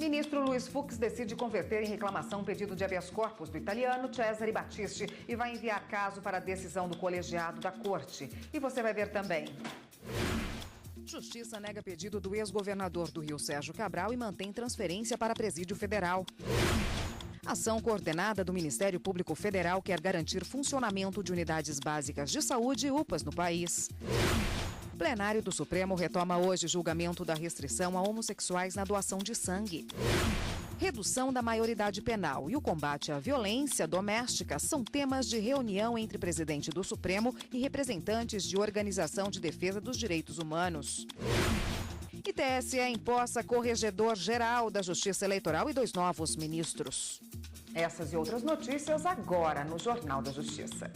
Ministro Luiz Fux decide converter em reclamação um pedido de habeas corpus do italiano Cesare Battisti e vai enviar caso para a decisão do colegiado da corte. E você vai ver também. Justiça nega pedido do ex-governador do Rio, Sérgio Cabral, e mantém transferência para presídio federal. Ação coordenada do Ministério Público Federal quer garantir funcionamento de unidades básicas de saúde e UPAs no país. Plenário do Supremo retoma hoje julgamento da restrição a homossexuais na doação de sangue. Redução da maioridade penal e o combate à violência doméstica são temas de reunião entre presidente do Supremo e representantes de Organização de Defesa dos Direitos Humanos. E TSE empossa corregedor-geral da Justiça Eleitoral e 2 novos ministros. Essas e outras notícias agora no Jornal da Justiça.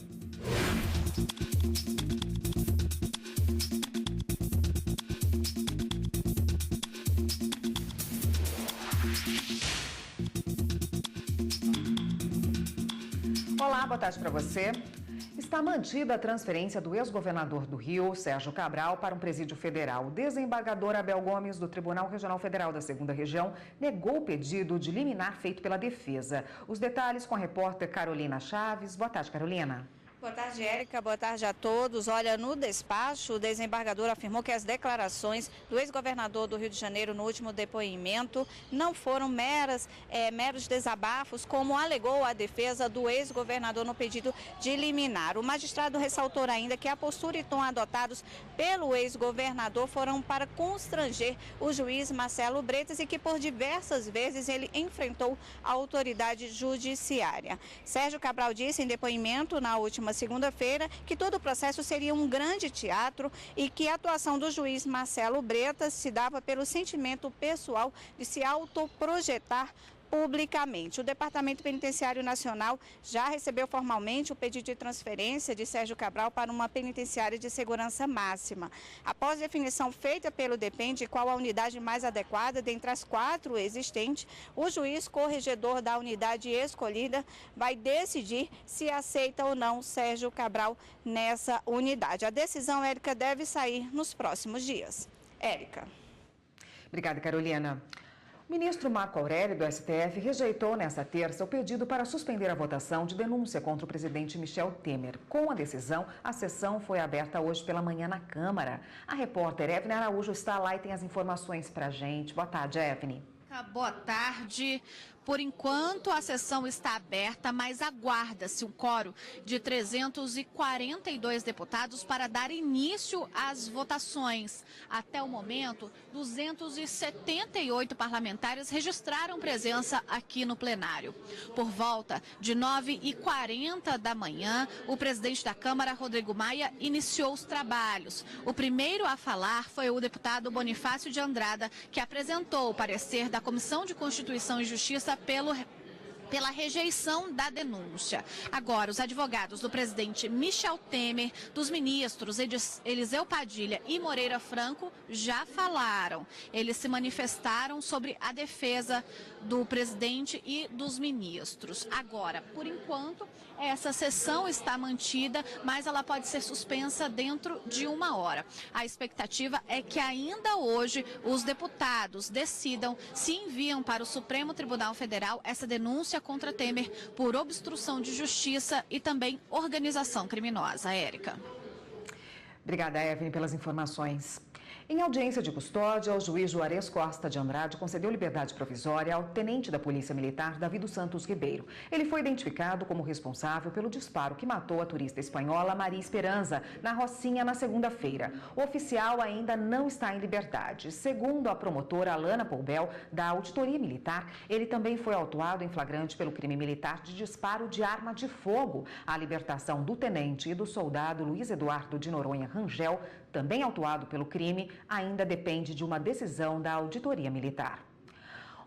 Olá, boa tarde para você. Está mantida a transferência do ex-governador do Rio, Sérgio Cabral, para um presídio federal. O desembargador Abel Gomes, do Tribunal Regional Federal da 2ª Região, negou o pedido de liminar feito pela defesa. Os detalhes com a repórter Carolina Chaves. Boa tarde, Carolina. Boa tarde, Érica. Boa tarde a todos. Olha, no despacho, o desembargador afirmou que as declarações do ex-governador do Rio de Janeiro no último depoimento não foram meros desabafos, como alegou a defesa do ex-governador no pedido de liminar. O magistrado ressaltou ainda que a postura e tom adotados pelo ex-governador foram para constranger o juiz Marcelo Bretas e que por diversas vezes ele enfrentou a autoridade judiciária. Sérgio Cabral disse em depoimento na última segunda-feira que todo o processo seria um grande teatro e que a atuação do juiz Marcelo Bretas se dava pelo sentimento pessoal de se autoprojetar publicamente. O Departamento Penitenciário Nacional já recebeu formalmente o pedido de transferência de Sérgio Cabral para uma penitenciária de segurança máxima. Após definição feita pelo DEPEN de qual a unidade mais adequada dentre as 4 existentes, o juiz corregedor da unidade escolhida vai decidir se aceita ou não Sérgio Cabral nessa unidade. A decisão, Érica, deve sair nos próximos dias. Érica. Obrigada, Carolina. O ministro Marco Aurélio, do STF, rejeitou nesta terça o pedido para suspender a votação de denúncia contra o presidente Michel Temer. Com a decisão, a sessão foi aberta hoje pela manhã na Câmara. A repórter Evne Araújo está lá e tem as informações para a gente. Boa tarde, Evne. Boa tarde. Por enquanto, a sessão está aberta, mas aguarda-se um quórum de 342 deputados para dar início às votações. Até o momento, 278 parlamentares registraram presença aqui no plenário. Por volta de 9h40 da manhã, o presidente da Câmara, Rodrigo Maia, iniciou os trabalhos. O primeiro a falar foi o deputado Bonifácio de Andrada, que apresentou o parecer da Comissão de Constituição e Justiça pela rejeição da denúncia. Agora, os advogados do presidente Michel Temer, dos ministros Eliseu Padilha e Moreira Franco já falaram. Eles se manifestaram sobre a defesa do presidente e dos ministros. Agora, por enquanto, essa sessão está mantida, mas ela pode ser suspensa dentro de 1 hora. A expectativa é que ainda hoje os deputados decidam se enviam para o Supremo Tribunal Federal essa denúncia contra Temer por obstrução de justiça e também organização criminosa. Érica. Obrigada, Evelyn, pelas informações. Em audiência de custódia, o juiz Juarez Costa de Andrade concedeu liberdade provisória ao tenente da Polícia Militar, Davi dos Santos Ribeiro. Ele foi identificado como responsável pelo disparo que matou a turista espanhola Maria Esperanza, na Rocinha, na segunda-feira. O oficial ainda não está em liberdade. Segundo a promotora Alana Poubel, da Auditoria Militar, ele também foi autuado em flagrante pelo crime militar de disparo de arma de fogo. A libertação do tenente e do soldado Luiz Eduardo de Noronha Rangel, também autuado pelo crime, ainda depende de uma decisão da Auditoria Militar.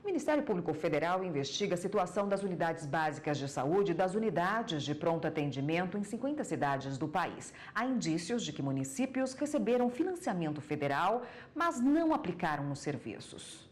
O Ministério Público Federal investiga a situação das unidades básicas de saúde e das unidades de pronto atendimento em 50 cidades do país. Há indícios de que municípios receberam financiamento federal, mas não aplicaram os serviços.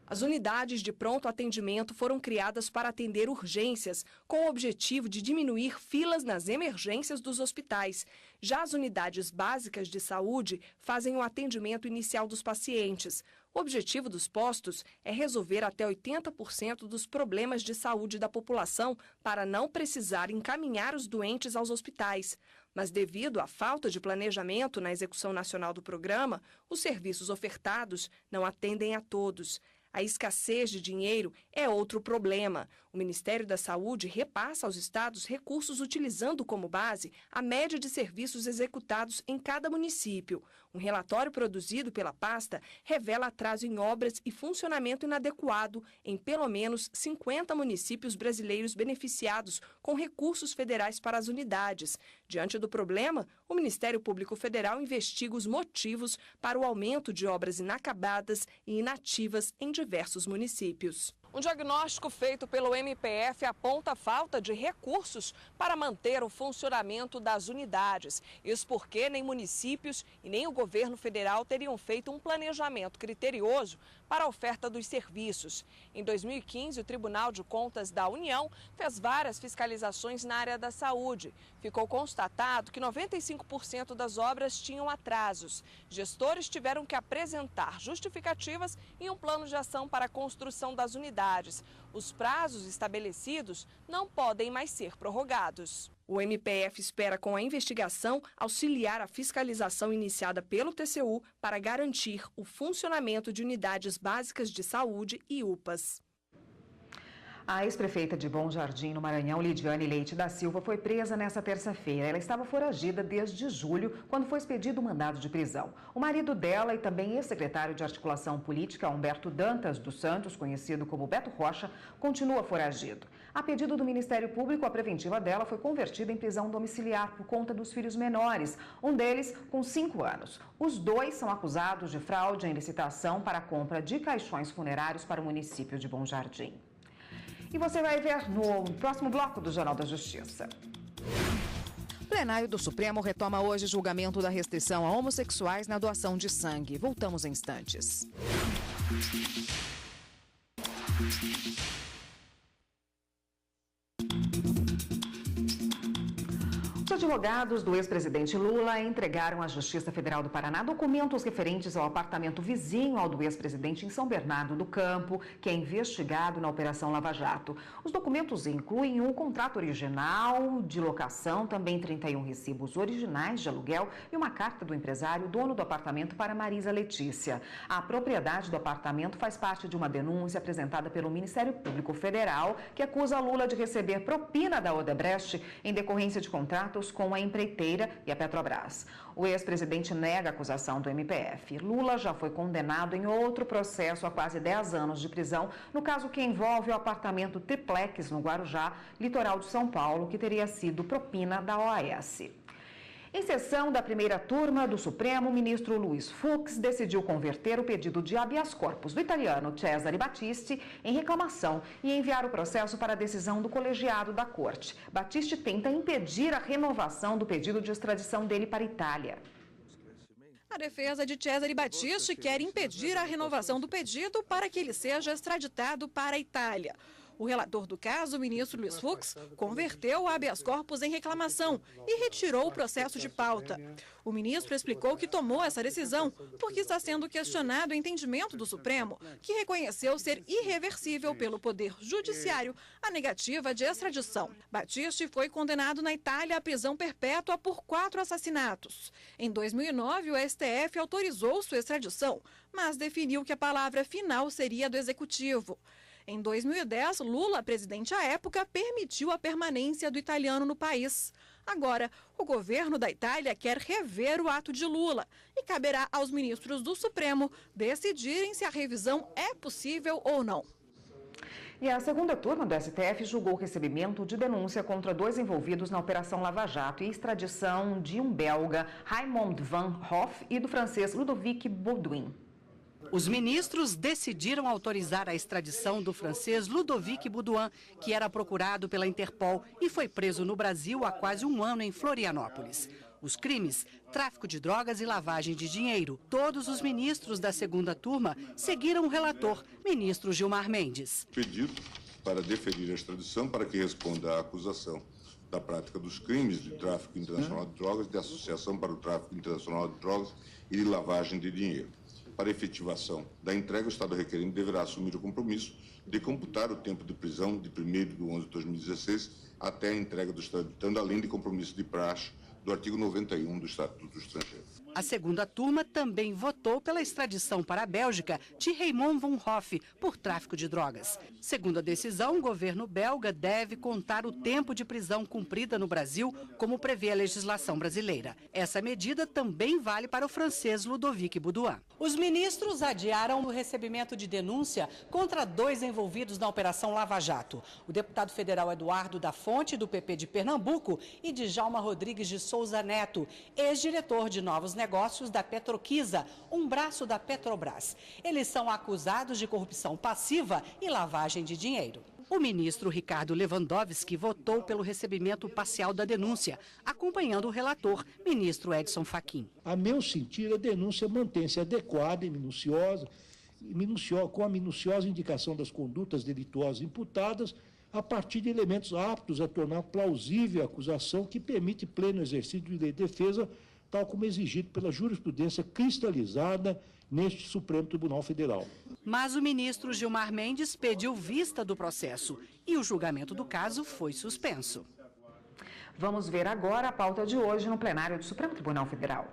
As unidades de pronto atendimento foram criadas para atender urgências, com o objetivo de diminuir filas nas emergências dos hospitais. Já as unidades básicas de saúde fazem o atendimento inicial dos pacientes. O objetivo dos postos é resolver até 80% dos problemas de saúde da população para não precisar encaminhar os doentes aos hospitais. Mas devido à falta de planejamento na execução nacional do programa, os serviços ofertados não atendem a todos. A escassez de dinheiro é outro problema. O Ministério da Saúde repassa aos estados recursos utilizando como base a média de serviços executados em cada município. Um relatório produzido pela pasta revela atraso em obras e funcionamento inadequado em pelo menos 50 municípios brasileiros beneficiados com recursos federais para as unidades. Diante do problema, o Ministério Público Federal investiga os motivos para o aumento de obras inacabadas e inativas em diversos municípios. Um diagnóstico feito pelo MPF aponta a falta de recursos para manter o funcionamento das unidades. Isso porque nem municípios e nem o governo federal teriam feito um planejamento criterioso para a oferta dos serviços. Em 2015, o Tribunal de Contas da União fez várias fiscalizações na área da saúde. Ficou constatado que 95% das obras tinham atrasos. Gestores tiveram que apresentar justificativas e um plano de ação para a construção das unidades. Os prazos estabelecidos não podem mais ser prorrogados. O MPF espera, com a investigação, auxiliar a fiscalização iniciada pelo TCU para garantir o funcionamento de unidades básicas de saúde e UPAs. A ex-prefeita de Bom Jardim, no Maranhão, Lidiane Leite da Silva, foi presa nesta terça-feira. Ela estava foragida desde julho, quando foi expedido o mandado de prisão. O marido dela e também ex-secretário de Articulação Política, Humberto Dantas dos Santos, conhecido como Beto Rocha, continua foragido. A pedido do Ministério Público, a preventiva dela foi convertida em prisão domiciliar por conta dos filhos menores, um deles com 5 anos. Os dois são acusados de fraude em licitação para a compra de caixões funerários para o município de Bom Jardim. E você vai ver no próximo bloco do Jornal da Justiça. O plenário do Supremo retoma hoje julgamento da restrição a homossexuais na doação de sangue. Voltamos em instantes. Os advogados do ex-presidente Lula entregaram à Justiça Federal do Paraná documentos referentes ao apartamento vizinho ao do ex-presidente em São Bernardo do Campo, que é investigado na Operação Lava Jato. Os documentos incluem um contrato original de locação, também 31 recibos originais de aluguel e uma carta do empresário dono do apartamento para Marisa Letícia. A propriedade do apartamento faz parte de uma denúncia apresentada pelo Ministério Público Federal, que acusa Lula de receber propina da Odebrecht em decorrência de contratos com a empreiteira e a Petrobras. O ex-presidente nega a acusação do MPF. Lula já foi condenado em outro processo a quase 10 anos de prisão, no caso que envolve o apartamento triplex no Guarujá, litoral de São Paulo, que teria sido propina da OAS. Em sessão da primeira turma do Supremo, o ministro Luiz Fux decidiu converter o pedido de habeas corpus do italiano Cesare Battisti em reclamação e enviar o processo para a decisão do colegiado da Corte. Battisti tenta impedir a renovação do pedido de extradição dele para a Itália. A defesa de Cesare Battisti quer impedir a renovação do pedido para que ele seja extraditado para a Itália. O relator do caso, o ministro Luiz Fux, converteu o habeas corpus em reclamação e retirou o processo de pauta. O ministro explicou que tomou essa decisão porque está sendo questionado o entendimento do Supremo, que reconheceu ser irreversível pelo Poder Judiciário a negativa de extradição. Battisti foi condenado na Itália à prisão perpétua por 4 assassinatos. Em 2009, o STF autorizou sua extradição, mas definiu que a palavra final seria do Executivo. Em 2010, Lula, presidente à época, permitiu a permanência do italiano no país. Agora, o governo da Itália quer rever o ato de Lula e caberá aos ministros do Supremo decidirem se a revisão é possível ou não. E a segunda turma do STF julgou o recebimento de denúncia contra 2 envolvidos na Operação Lava Jato e extradição de um belga, Raymond Van Hoff, e do francês Ludovic Baudouin. Os ministros decidiram autorizar a extradição do francês Ludovic Baudouin, que era procurado pela Interpol e foi preso no Brasil há quase um ano em Florianópolis. Os crimes, tráfico de drogas e lavagem de dinheiro. Todos os ministros da segunda turma seguiram o relator, ministro Gilmar Mendes. Pedido para deferir a extradição para que responda à acusação da prática dos crimes de tráfico internacional de drogas, de associação para o tráfico internacional de drogas e de lavagem de dinheiro. para efetivação da entrega, o Estado requerente deverá assumir o compromisso de computar o tempo de prisão de 1º de 11 de 2016 até a entrega do extraditando, além de compromisso de praxe do artigo 91 do Estatuto do Estrangeiro. A segunda turma também votou pela extradição para a Bélgica de Raymond von Hoff por tráfico de drogas. Segundo a decisão, o governo belga deve contar o tempo de prisão cumprida no Brasil, como prevê a legislação brasileira. Essa medida também vale para o francês Ludovic Boudouin. Os ministros adiaram o recebimento de denúncia contra 2 envolvidos na Operação Lava Jato. O deputado federal Eduardo da Fonte, do PP de Pernambuco, e Djalma Rodrigues de Souza Neto, ex-diretor de Novos Negócios da Petroquisa, um braço da Petrobras. Eles são acusados de corrupção passiva e lavagem de dinheiro. O ministro Ricardo Lewandowski votou pelo recebimento parcial da denúncia, acompanhando o relator, ministro Edson Fachin. A meu sentir, a denúncia mantém-se adequada e minuciosa, com a minuciosa indicação das condutas delituosas imputadas, a partir de elementos aptos a tornar plausível a acusação que permite pleno exercício de defesa, tal como exigido pela jurisprudência cristalizada neste Supremo Tribunal Federal. Mas o ministro Gilmar Mendes pediu vista do processo e o julgamento do caso foi suspenso. Vamos ver agora a pauta de hoje no plenário do Supremo Tribunal Federal.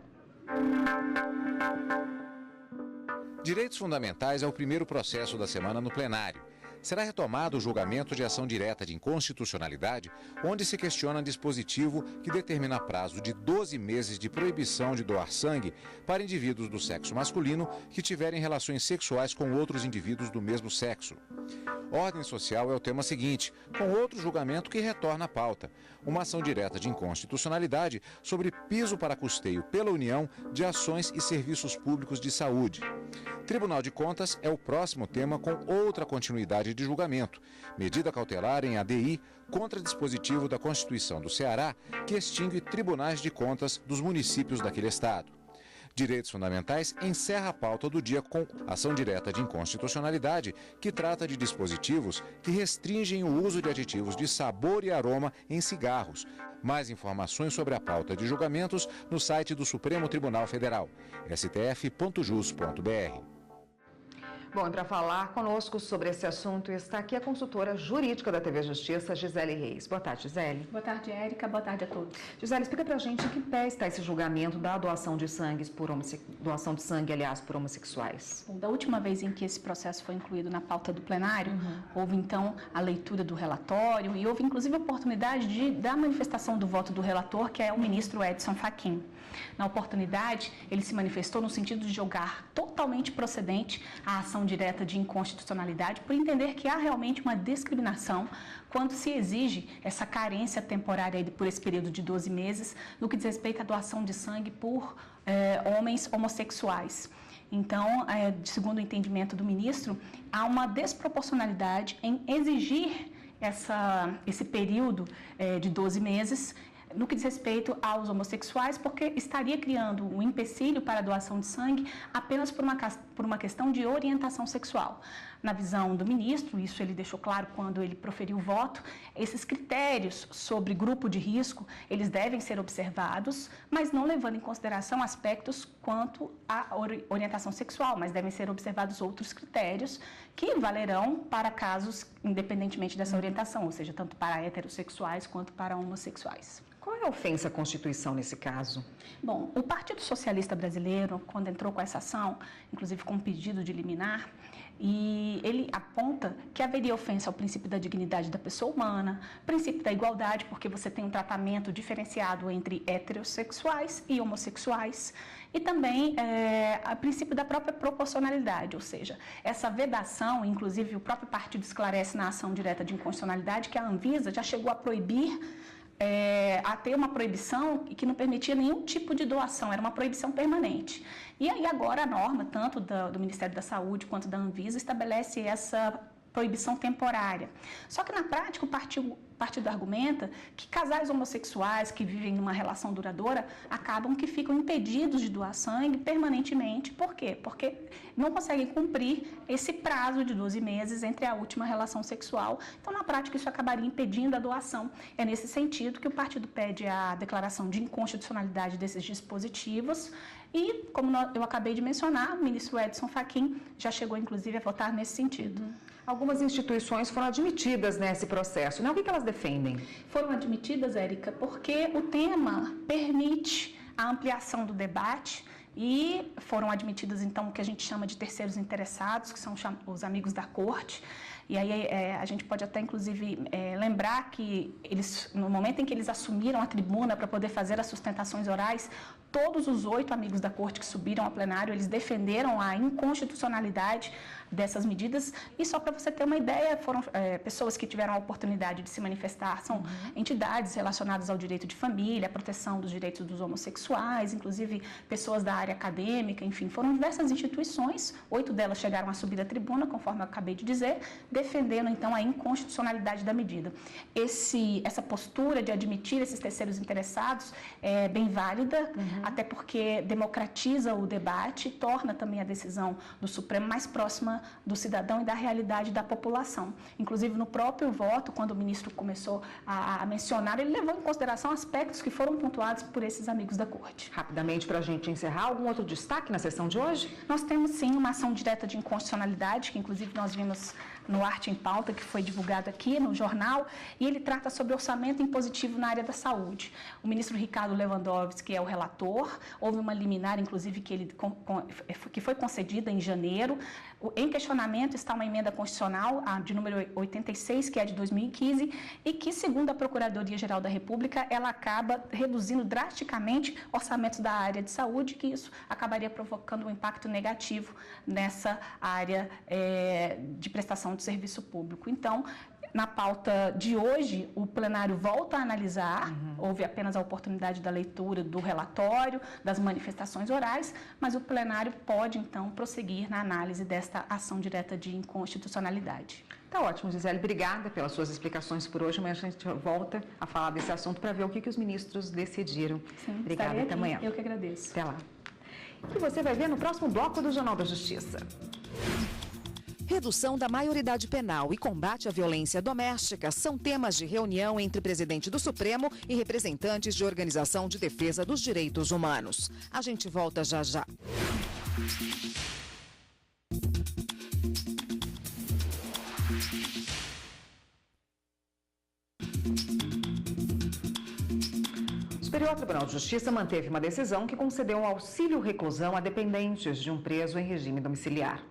Direitos fundamentais é o primeiro processo da semana no plenário. Será retomado o julgamento de ação direta de inconstitucionalidade, onde se questiona dispositivo que determina prazo de 12 meses de proibição de doar sangue para indivíduos do sexo masculino que tiverem relações sexuais com outros indivíduos do mesmo sexo. Ordem social é o tema seguinte, com outro julgamento que retorna à pauta. Uma ação direta de inconstitucionalidade sobre piso para custeio pela União de ações e serviços públicos de saúde. Tribunal de Contas é o próximo tema com outra continuidade de julgamento. Medida cautelar em ADI contra dispositivo da Constituição do Ceará que extingue tribunais de contas dos municípios daquele estado. Direitos Fundamentais encerra a pauta do dia com ação direta de inconstitucionalidade que trata de dispositivos que restringem o uso de aditivos de sabor e aroma em cigarros. Mais informações sobre a pauta de julgamentos no site do Supremo Tribunal Federal, stf.jus.br. Bom, e para falar conosco sobre esse assunto está aqui a consultora jurídica da TV Justiça, Gisele Reis. Boa tarde, Gisele. Boa tarde, Érica. Boa tarde a todos. Gisele, explica pra gente em que pé está esse julgamento da doação de sangue por homossexuais. Bom, da última vez em que esse processo foi incluído na pauta do plenário, houve então a leitura do relatório e houve inclusive a oportunidade da manifestação do voto do relator, que é o ministro Edson Fachin. Na oportunidade, ele se manifestou no sentido de julgar totalmente procedente a ação direta de inconstitucionalidade, por entender que há realmente uma discriminação quando se exige essa carência temporária por esse período de 12 meses no que diz respeito à doação de sangue por homens homossexuais. Então, segundo o entendimento do ministro, há uma desproporcionalidade em exigir esse período de 12 meses no que diz respeito aos homossexuais, porque estaria criando um empecilho para a doação de sangue apenas por uma questão de orientação sexual. Na visão do ministro, isso ele deixou claro quando ele proferiu o voto, esses critérios sobre grupo de risco, eles devem ser observados, mas não levando em consideração aspectos quanto à orientação sexual, mas devem ser observados outros critérios que valerão para casos independentemente dessa orientação, ou seja, tanto para heterossexuais quanto para homossexuais. Qual é a ofensa à Constituição nesse caso? Bom, o Partido Socialista Brasileiro, quando entrou com essa ação, inclusive com um pedido de liminar, e ele aponta que haveria ofensa ao princípio da dignidade da pessoa humana, princípio da igualdade, porque você tem um tratamento diferenciado entre heterossexuais e homossexuais, e também o princípio da própria proporcionalidade, ou seja, essa vedação, inclusive o próprio partido esclarece na ação direta de inconstitucionalidade que a Anvisa já chegou a proibir a ter uma proibição que não permitia nenhum tipo de doação, era uma proibição permanente. E aí agora a norma, tanto do Ministério da Saúde quanto da Anvisa, estabelece essa proibição temporária. Só que na prática o partido argumenta que casais homossexuais que vivem numa relação duradoura acabam que ficam impedidos de doar sangue permanentemente. Por quê? Porque não conseguem cumprir esse prazo de 12 meses entre a última relação sexual. Então, na prática, isso acabaria impedindo a doação. É nesse sentido que o partido pede a declaração de inconstitucionalidade desses dispositivos. E, como eu acabei de mencionar, o ministro Edson Fachin já chegou, inclusive, a votar nesse sentido. Algumas instituições foram admitidas nesse processo, né? O que elas defendem? Foram admitidas, Érica, porque o tema permite a ampliação do debate e foram admitidas, então, o que a gente chama de terceiros interessados, que são os amigos da corte. E aí a gente pode até, inclusive, lembrar que eles, no momento em que eles assumiram a tribuna para poder fazer as sustentações orais, todos os 8 amigos da corte que subiram ao plenário, eles defenderam a inconstitucionalidade dessas medidas. E só para você ter uma ideia, foram pessoas que tiveram a oportunidade de se manifestar, são entidades relacionadas ao direito de família, à proteção dos direitos dos homossexuais, inclusive pessoas da área acadêmica, enfim, foram diversas instituições, 8 delas chegaram a subir à tribuna, conforme eu acabei de dizer, defendendo então a inconstitucionalidade da medida. Essa postura de admitir esses terceiros interessados é bem válida, até porque democratiza o debate, torna também a decisão do Supremo mais próxima do cidadão e da realidade da população. Inclusive, no próprio voto, quando o ministro começou a mencionar, ele levou em consideração aspectos que foram pontuados por esses amigos da corte. Rapidamente, para a gente encerrar, algum outro destaque na sessão de hoje? Nós temos, sim, uma ação direta de inconstitucionalidade, que inclusive nós vimos no Arte em Pauta, que foi divulgado aqui no jornal, e ele trata sobre orçamento impositivo na área da saúde. O ministro Ricardo Lewandowski, que é o relator, houve uma liminar, inclusive, que foi concedida em janeiro. Em questionamento está uma emenda constitucional, a de número 86, que é de 2015, e que, segundo a Procuradoria-Geral da República, ela acaba reduzindo drasticamente orçamentos da área de saúde, que isso acabaria provocando um impacto negativo nessa área de prestação de serviço público. Então, na pauta de hoje, o plenário volta a analisar, houve apenas a oportunidade da leitura do relatório, das manifestações orais, mas o plenário pode, então, prosseguir na análise desta ação direta de inconstitucionalidade. Tá ótimo, Gisele. Obrigada pelas suas explicações por hoje. Amanhã a gente volta a falar desse assunto para ver o que os ministros decidiram. Sim, obrigada, até amanhã. Eu que agradeço. Até lá. E você vai ver no próximo bloco do Jornal da Justiça. Redução da maioridade penal e combate à violência doméstica são temas de reunião entre presidente do Supremo e representantes de organização de defesa dos direitos humanos. A gente volta já já. O Superior Tribunal de Justiça manteve uma decisão que concedeu um auxílio-reclusão a dependentes de um preso em regime domiciliar.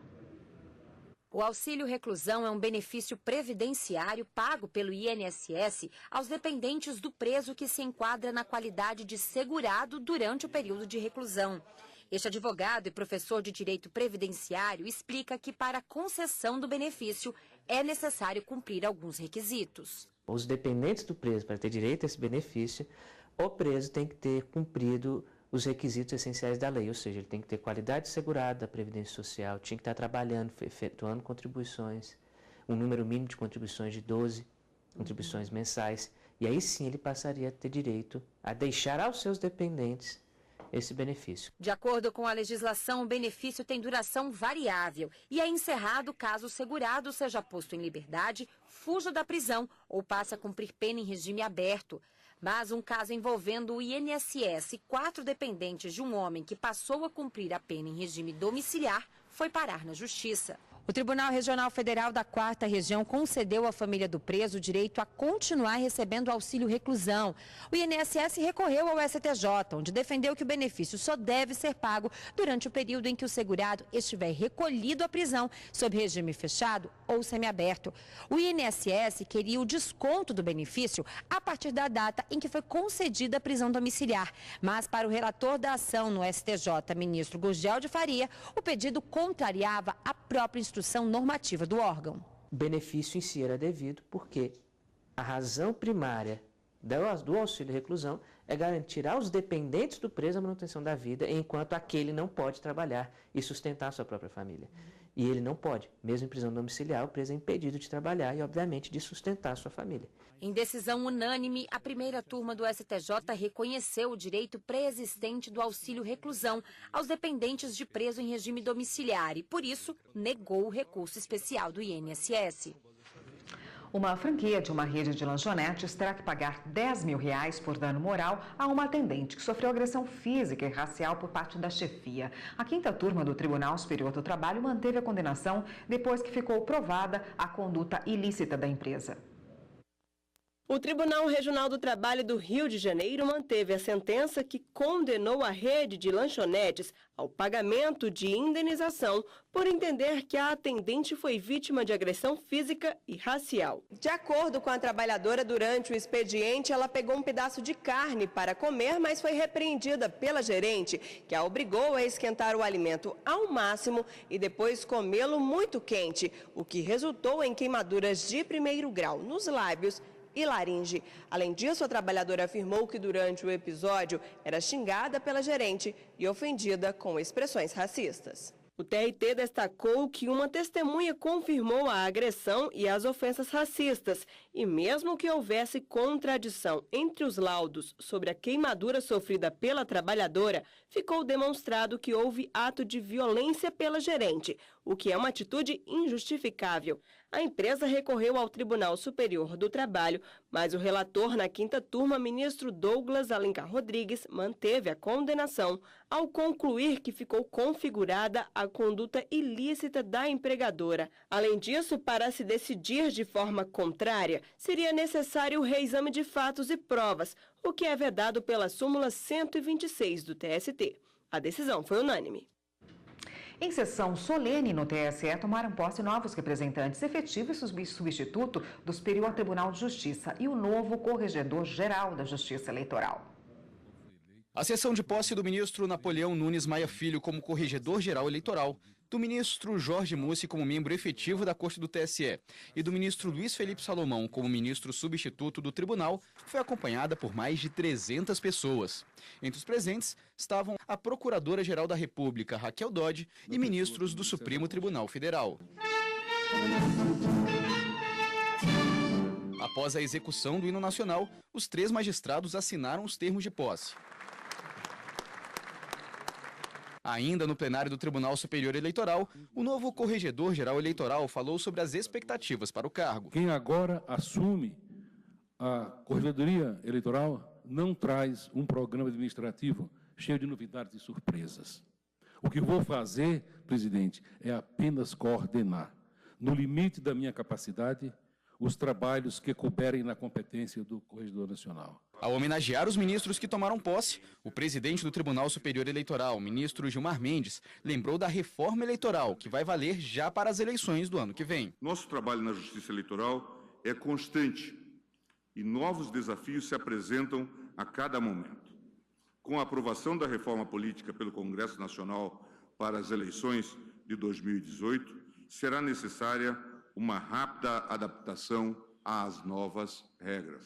O auxílio-reclusão é um benefício previdenciário pago pelo INSS aos dependentes do preso que se enquadra na qualidade de segurado durante o período de reclusão. Este advogado e professor de direito previdenciário explica que para a concessão do benefício é necessário cumprir alguns requisitos. Os dependentes do preso, para ter direito a esse benefício, o preso tem que ter cumprido os requisitos essenciais da lei, ou seja, ele tem que ter qualidade segurada da Previdência Social, tinha que estar trabalhando, efetuando contribuições, um número mínimo de contribuições de 12 contribuições mensais, e aí sim ele passaria a ter direito a deixar aos seus dependentes esse benefício. De acordo com a legislação, o benefício tem duração variável e é encerrado caso o segurado seja posto em liberdade, fuja da prisão ou passe a cumprir pena em regime aberto. Mas um caso envolvendo o INSS e 4 dependentes de um homem que passou a cumprir a pena em regime domiciliar foi parar na Justiça. O Tribunal Regional Federal da 4ª Região concedeu à família do preso o direito a continuar recebendo auxílio reclusão. O INSS recorreu ao STJ, onde defendeu que o benefício só deve ser pago durante o período em que o segurado estiver recolhido à prisão, sob regime fechado ou semiaberto. O INSS queria o desconto do benefício a partir da data em que foi concedida a prisão domiciliar. Mas para o relator da ação no STJ, ministro Gurgel de Faria, o pedido contrariava a própria instrução normativa do órgão. O benefício em si era devido porque a razão primária do auxílio-reclusão é garantir aos dependentes do preso a manutenção da vida, enquanto aquele não pode trabalhar e sustentar a sua própria família. E ele não pode. Mesmo em prisão domiciliar, o preso é impedido de trabalhar e, obviamente, de sustentar a sua família. Em decisão unânime, a primeira turma do STJ reconheceu o direito pré-existente do auxílio reclusão aos dependentes de preso em regime domiciliar e, por isso, negou o recurso especial do INSS. Uma franquia de uma rede de lanchonetes terá que pagar R$10 mil por dano moral a uma atendente que sofreu agressão física e racial por parte da chefia. A quinta turma do Tribunal Superior do Trabalho manteve a condenação depois que ficou provada a conduta ilícita da empresa. O Tribunal Regional do Trabalho do Rio de Janeiro manteve a sentença que condenou a rede de lanchonetes ao pagamento de indenização por entender que a atendente foi vítima de agressão física e racial. De acordo com a trabalhadora, durante o expediente, ela pegou um pedaço de carne para comer, mas foi repreendida pela gerente, que a obrigou a esquentar o alimento ao máximo e depois comê-lo muito quente, o que resultou em queimaduras de primeiro grau nos lábios e laringe. Além disso, a trabalhadora afirmou que durante o episódio era xingada pela gerente e ofendida com expressões racistas. O TRT destacou que uma testemunha confirmou a agressão e as ofensas racistas e mesmo que houvesse contradição entre os laudos sobre a queimadura sofrida pela trabalhadora, ficou demonstrado que houve ato de violência pela gerente, o que é uma atitude injustificável. A empresa recorreu ao Tribunal Superior do Trabalho, mas o relator na quinta turma, ministro Douglas Alencar Rodrigues, manteve a condenação ao concluir que ficou configurada a conduta ilícita da empregadora. Além disso, para se decidir de forma contrária, seria necessário o reexame de fatos e provas, o que é vedado pela súmula 126 do TST. A decisão foi unânime. Em sessão solene no TSE, tomaram posse novos representantes efetivos e substituto do Superior Tribunal de Justiça e o novo Corregedor-Geral da Justiça Eleitoral. A sessão de posse do ministro Napoleão Nunes Maia Filho como Corregedor-Geral Eleitoral, do ministro Jorge Mussi como membro efetivo da Corte do TSE e do ministro Luiz Felipe Salomão como ministro substituto do Tribunal foi acompanhada por mais de 300 pessoas. Entre os presentes estavam a Procuradora-Geral da República, Raquel Dodge, e ministros do Supremo Tribunal Federal. Após a execução do hino nacional, os 3 magistrados assinaram os termos de posse. Ainda no plenário do Tribunal Superior Eleitoral, o novo Corregedor-Geral Eleitoral falou sobre as expectativas para o cargo. Quem agora assume a Corregedoria Eleitoral não traz um programa administrativo cheio de novidades e surpresas. O que vou fazer, presidente, é apenas coordenar, no limite da minha capacidade, os trabalhos que couberem na competência do Corregedor Nacional. Ao homenagear os ministros que tomaram posse, o presidente do Tribunal Superior Eleitoral, ministro Gilmar Mendes, lembrou da reforma eleitoral, que vai valer já para as eleições do ano que vem. Nosso trabalho na Justiça Eleitoral é constante e novos desafios se apresentam a cada momento. Com a aprovação da reforma política pelo Congresso Nacional para as eleições de 2018, será necessária uma rápida adaptação às novas regras.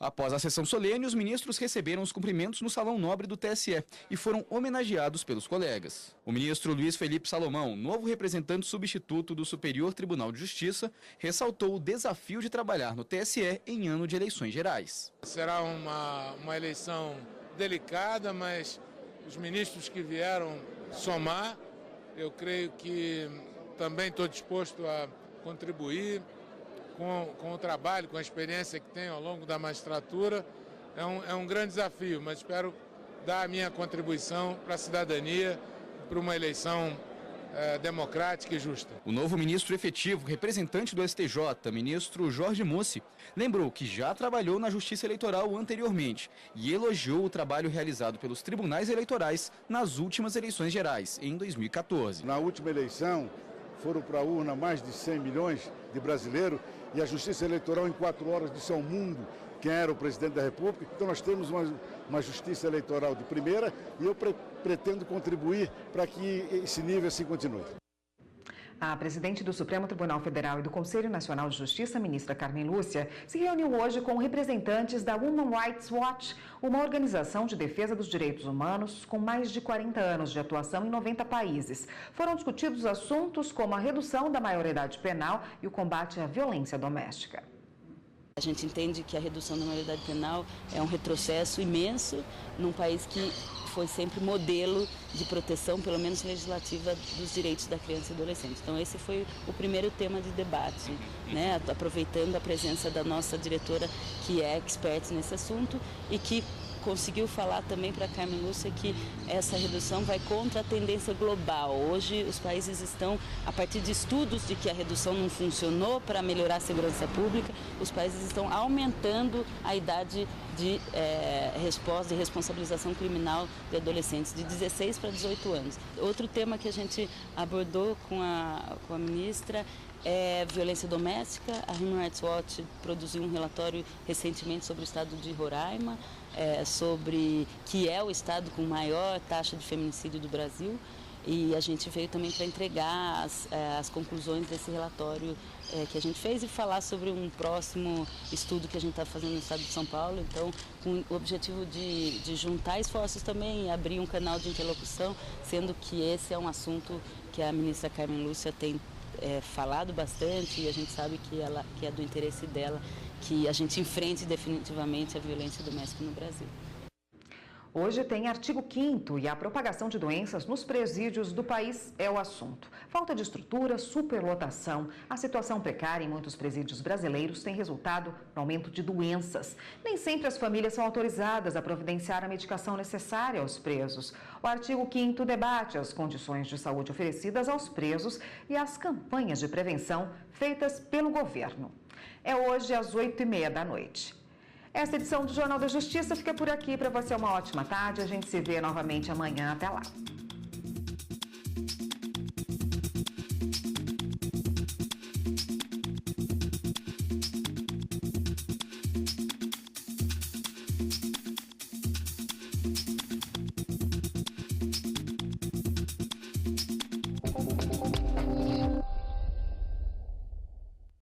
Após a sessão solene, os ministros receberam os cumprimentos no Salão Nobre do TSE e foram homenageados pelos colegas. O ministro Luiz Felipe Salomão, novo representante substituto do Superior Tribunal de Justiça, ressaltou o desafio de trabalhar no TSE em ano de eleições gerais. Será uma eleição delicada, mas os ministros que vieram somar, eu creio que também estou disposto a contribuir com o trabalho, com a experiência que tenho ao longo da magistratura. É um grande desafio, mas espero dar a minha contribuição para a cidadania, para uma eleição democrática e justa. O novo ministro efetivo, representante do STJ, ministro Jorge Mussi, lembrou que já trabalhou na Justiça Eleitoral anteriormente e elogiou o trabalho realizado pelos tribunais eleitorais nas últimas eleições gerais, em 2014. Na última eleição, foram para a urna mais de 100 milhões de brasileiros e a Justiça Eleitoral em 4 horas disse ao mundo quem era o presidente da República. Então nós temos uma Justiça Eleitoral de primeira e eu pretendo contribuir para que esse nível assim continue. A presidente do Supremo Tribunal Federal e do Conselho Nacional de Justiça, ministra Carmen Lúcia, se reuniu hoje com representantes da Human Rights Watch, uma organização de defesa dos direitos humanos com mais de 40 anos de atuação em 90 países. Foram discutidos assuntos como a redução da maioridade penal e o combate à violência doméstica. A gente entende que a redução da maioridade penal é um retrocesso imenso num país que foi sempre modelo de proteção, pelo menos legislativa, dos direitos da criança e adolescente. Então esse foi o primeiro tema de debate, né? Aproveitando a presença da nossa diretora, que é expert nesse assunto e que conseguiu falar também para a Carmen Lúcia que essa redução vai contra a tendência global. Hoje os países estão, a partir de estudos de que a redução não funcionou para melhorar a segurança pública, os países estão aumentando a idade de resposta e responsabilização criminal de adolescentes de 16 para 18 anos. Outro tema que a gente abordou com a ministra é violência doméstica. A Human Rights Watch produziu um relatório recentemente sobre o estado de Roraima, sobre que é o estado com maior taxa de feminicídio do Brasil, e a gente veio também para entregar as conclusões desse relatório que a gente fez e falar sobre um próximo estudo que a gente está fazendo no estado de São Paulo, então com o objetivo de juntar esforços também e abrir um canal de interlocução, sendo que esse é um assunto que a ministra Carmen Lúcia tem falado bastante, e a gente sabe que é do interesse dela que a gente enfrente definitivamente a violência doméstica no Brasil. Hoje tem artigo 5º e a propagação de doenças nos presídios do país é o assunto. Falta de estrutura, superlotação, a situação precária em muitos presídios brasileiros tem resultado no aumento de doenças. Nem sempre as famílias são autorizadas a providenciar a medicação necessária aos presos. O artigo 5º debate as condições de saúde oferecidas aos presos e as campanhas de prevenção feitas pelo governo. É hoje às 8h30 da noite. Essa edição do Jornal da Justiça fica por aqui. Para você uma ótima tarde. A gente se vê novamente amanhã. Até lá.